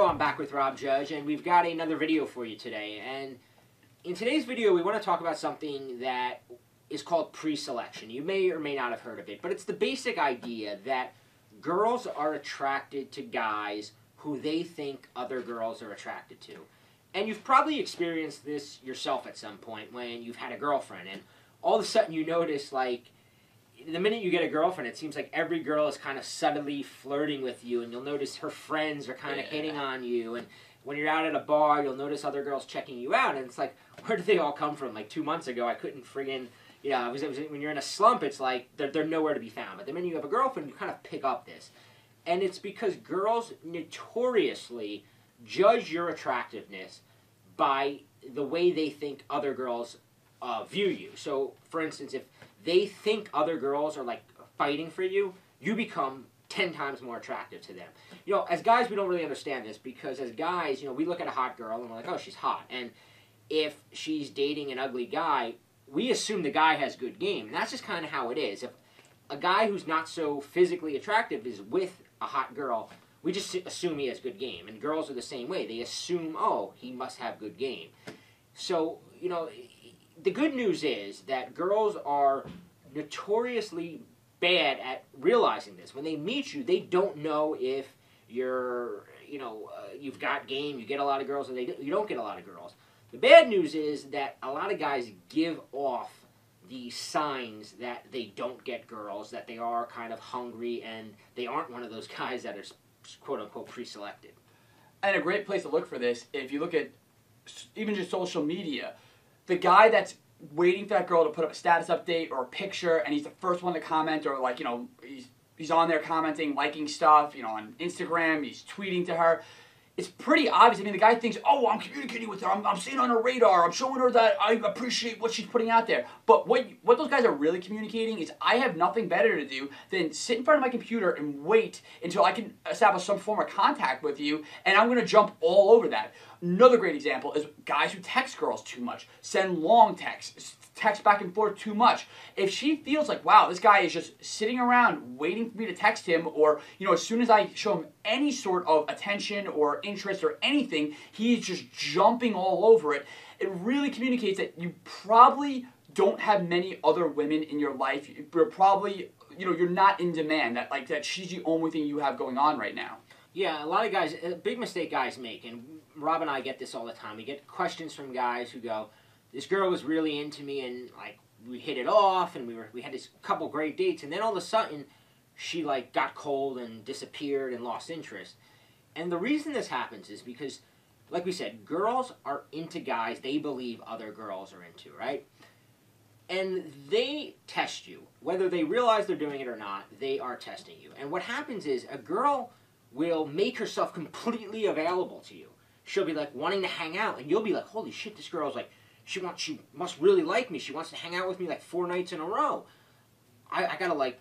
I'm back with Rob Judge, and we've got another video for you today. And in today's video, we want to talk about something that is called pre-selection. You may or may not have heard of it, but it's the basic idea that girls are attracted to guys who they think other girls are attracted to. And you've probably experienced this yourself at some point when you've had a girlfriend, and all of a sudden you notice, like, the minute you get a girlfriend, it seems like every girl is kind of subtly flirting with you, and you'll notice her friends are kind of hitting on you, and when you're out at a bar, you'll notice other girls checking you out, and it's like, where did they all come from? Like 2 months ago, I couldn't friggin', it was when you're in a slump, it's like, they're nowhere to be found. But the minute you have a girlfriend, you kind of pick up this. And it's because girls notoriously judge your attractiveness by the way they think other girls view you. So, for instance, if they think other girls are, like, fighting for you, you become 10 times more attractive to them. You know, as guys, we don't really understand this, because as guys, we look at a hot girl and we're like, oh, she's hot. And if she's dating an ugly guy, we assume the guy has good game. And that's just kind of how it is. If a guy who's not so physically attractive is with a hot girl, we just assume he has good game. And girls are the same way. They assume, oh, he must have good game. So, the good news is that girls are notoriously bad at realizing this. When they meet you, they don't know if you're, you've got game, you get a lot of girls, or you don't get a lot of girls. The bad news is that a lot of guys give off the signs that they don't get girls, that they are kind of hungry, and they aren't one of those guys that are quote-unquote pre-selected. And a great place to look for this, if you look at even just social media, the guy that's waiting for that girl to put up a status update or a picture, and he's the first one to comment, or like, he's on there commenting, liking stuff, on Instagram, he's tweeting to her. It's pretty obvious. I mean, the guy thinks, oh, I'm communicating with her, I'm seeing on her radar, I'm showing her that I appreciate what she's putting out there. But what those guys are really communicating is, I have nothing better to do than sit in front of my computer and wait until I can establish some form of contact with you, and I'm going to jump all over that. Another great example is guys who text girls too much, send long texts, text back and forth too much. If she feels like, wow, this guy is just sitting around waiting for me to text him, or, as soon as I show him any sort of attention or interest or anything, he's just jumping all over it, it really communicates that you probably don't have many other women in your life. You're probably, you're not in demand, that she's the only thing you have going on right now. Yeah, a lot of guys, a big mistake guys make, and Rob and I get this all the time. We get questions from guys who go, this girl was really into me, and like we hit it off, and we had this couple great dates, and then all of a sudden she like got cold and disappeared and lost interest. And the reason this happens is because, like we said, girls are into guys they believe other girls are into, right? And they test you. Whether they realize they're doing it or not, they are testing you. And what happens is a girl will make herself completely available to you. She'll be like wanting to hang out, and you'll be like, holy shit, this girl's like, she must really like me. She wants to hang out with me like 4 nights in a row. I gotta like,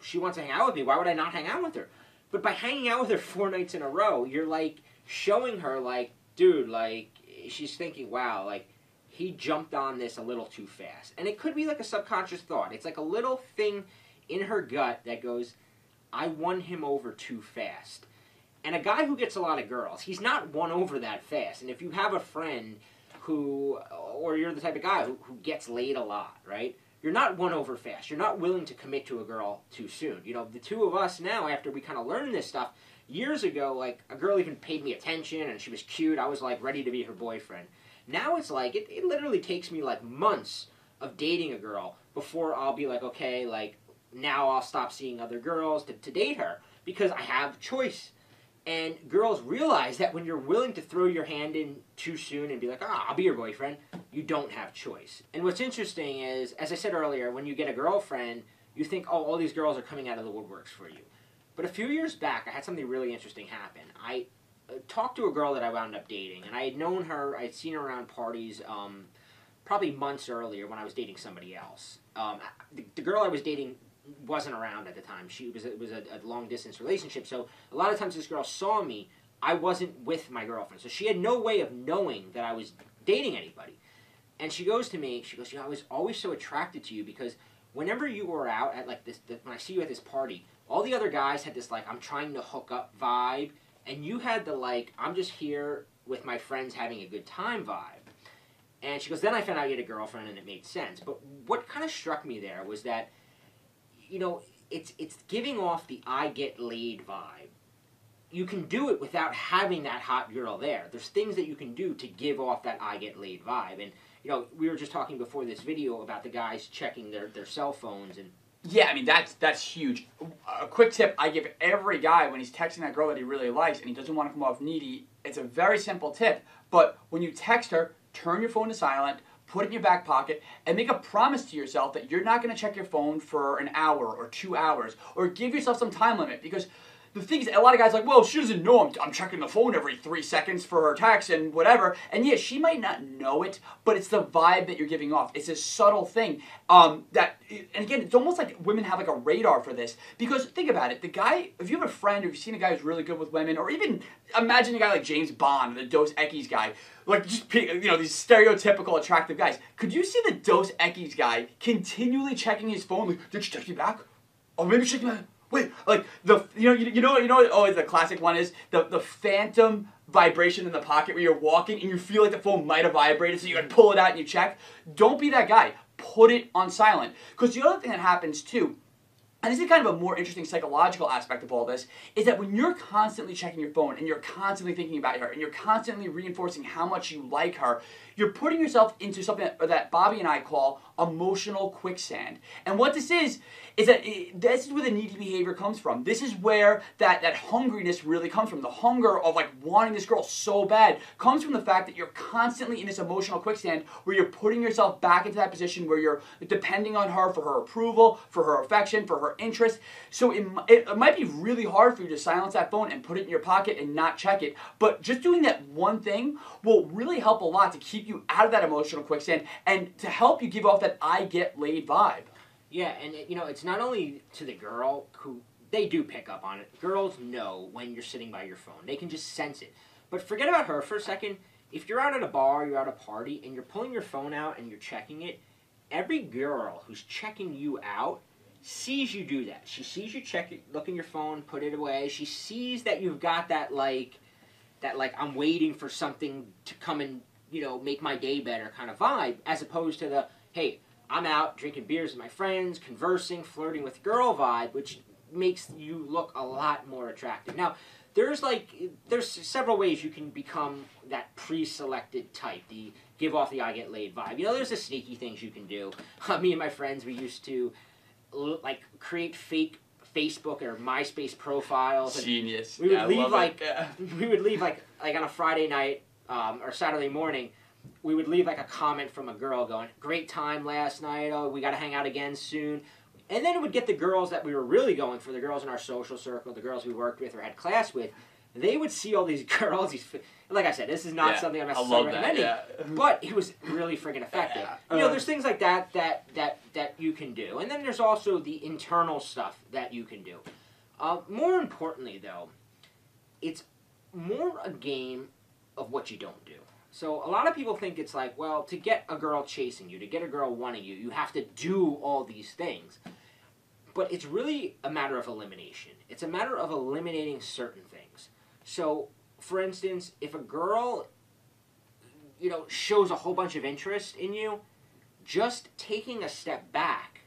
she wants to hang out with me. Why would I not hang out with her? But by hanging out with her 4 nights in a row, you're like showing her like, dude, like, she's thinking, wow, like, he jumped on this a little too fast. And it could be like a subconscious thought. It's like a little thing in her gut that goes, I won him over too fast. And a guy who gets a lot of girls, he's not won over that fast. And if you have a friend who, or you're the type of guy who gets laid a lot, right? You're not won over fast. You're not willing to commit to a girl too soon. The two of us now, after we kind of learned this stuff, years ago, like, a girl even paid me attention and she was cute. I was, like, ready to be her boyfriend. Now it's like, it literally takes me, like, months of dating a girl before I'll be like, okay, like, now I'll stop seeing other girls to date her, because I have choice. And girls realize that when you're willing to throw your hand in too soon and be like, I'll be your boyfriend, you don't have choice. And what's interesting is, as I said earlier, when you get a girlfriend, you think, oh, all these girls are coming out of the woodworks for you. But a few years back, I had something really interesting happen. I talked to a girl that I wound up dating, and I had known her, I'd seen her around parties probably months earlier when I was dating somebody else. The girl I was dating wasn't around at the time. It was a long-distance relationship, so a lot of times this girl saw me, I wasn't with my girlfriend, so she had no way of knowing that I was dating anybody. And she goes to me, she goes, I was always so attracted to you, because whenever you were out at like this, when I see you at this party, all the other guys had this like, I'm trying to hook up vibe, and you had the, like, I'm just here with my friends having a good time vibe. And she goes, then I found out you had a girlfriend, and it made sense. But what kind of struck me there was that, you know, it's giving off the I get laid vibe. You can do it without having that hot girl there. There's things that you can do to give off that I get laid vibe. And, you know, we were just talking before this video about the guys checking their cell phones. And yeah, I mean, that's huge. A quick tip I give every guy when he's texting that girl that he really likes and he doesn't want to come off needy, it's a very simple tip. But when you text her, turn your phone to silent, put it in your back pocket, and make a promise to yourself that you're not going to check your phone for an hour or 2 hours, or give yourself some time limit. Because the thing is, a lot of guys are like, well, she doesn't know I'm checking the phone every 3 seconds for her text and whatever. And yeah, she might not know it, but it's the vibe that you're giving off. It's a subtle thing. And again, it's almost like women have like a radar for this. Because think about it, the guy, if you have a friend, or if you've seen a guy who's really good with women, or even imagine a guy like James Bond, the Dos Equis guy, like just, you know, these stereotypical attractive guys. Could you see the Dos Equis guy continually checking his phone? Like, did she text me back? Oh, maybe she text me back. Wait, like you know oh, the classic one is the phantom vibration in the pocket where you're walking and you feel like the phone might have vibrated, so you gotta pull it out and you check. Don't be that guy. Put it on silent. Because the other thing that happens too, and this is kind of a more interesting psychological aspect of all this, is that when you're constantly checking your phone and you're constantly thinking about her and you're constantly reinforcing how much you like her, you're putting yourself into something that Bobby and I call emotional quicksand. And what this is that this is where the needy behavior comes from. This is where that hungriness really comes from. The hunger of like wanting this girl so bad comes from the fact that you're constantly in this emotional quicksand where you're putting yourself back into that position where you're depending on her for her approval, for her affection, for her interest. So it might be really hard for you to silence that phone and put it in your pocket and not check it. But just doing that one thing will really help a lot to keep you out of that emotional quicksand and to help you give off that I get laid vibe. yeah, and you know, it's not only to the girl who they do pick up on it. Girls know when you're sitting by your phone. They can just sense it. But forget about her for a second. If you're out at a bar, you're at a party, and you're pulling your phone out and you're checking it, every girl who's checking you out sees you do that. She sees you check it, look in your phone, put it away. She sees that you've got that I'm waiting for something to come and, you know, make my day better kind of vibe, as opposed to the, hey, I'm out drinking beers with my friends, conversing, flirting with girl vibe, which makes you look a lot more attractive. Now, there's several ways you can become that pre-selected type, the give off the I get laid vibe. You know, there's the sneaky things you can do. Me and my friends, we used to like create fake Facebook or MySpace profiles. Genius. We would leave we would leave like on a Friday night or Saturday morning. We would leave like a comment from a girl going, "Great time last night. Oh, we got to hang out again soon." And then it would get the girls that we were really going for, the girls in our social circle, the girls we worked with or had class with. They would see all these girls. Like I said, this is not something I'm necessarily recommending, but it was really freaking effective. You know, there's things like that you can do, and then there's also the internal stuff that you can do. More importantly, though, it's more a game of what you don't do. So a lot of people think it's like, well, to get a girl chasing you, to get a girl wanting you, you have to do all these things. But it's really a matter of elimination. It's a matter of eliminating certain things. So, for instance, if a girl, you know, shows a whole bunch of interest in you, just taking a step back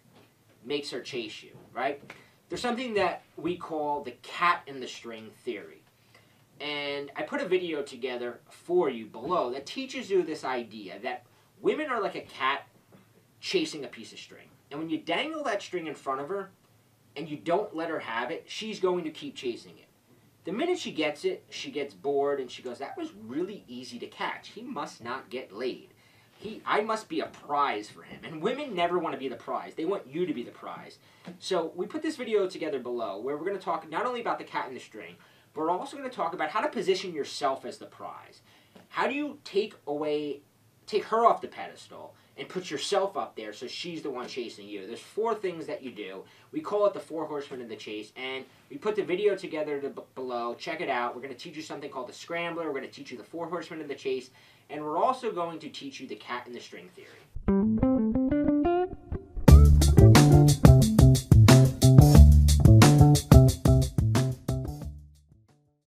makes her chase you, right? There's something that we call the cat in the string theory. And I put a video together for you below that teaches you this idea that women are like a cat chasing a piece of string. And when you dangle that string in front of her and you don't let her have it, she's going to keep chasing it. The minute she gets it, she gets bored and she goes, that was really easy to catch. He must not get laid. I must be a prize for him. And women never want to be the prize. They want you to be the prize. So we put this video together below where we're going to talk not only about the cat in the string, but we're also going to talk about how to position yourself as the prize. How do you take her off the pedestal and put yourself up there so she's the one chasing you? There's 4 things that you do. We call it the 4 horsemen of the chase, and we put the video together below. Check it out. We're going to teach you something called the Scrambler. We're going to teach you the 4 horsemen of the chase, and we're also going to teach you the cat and the string theory.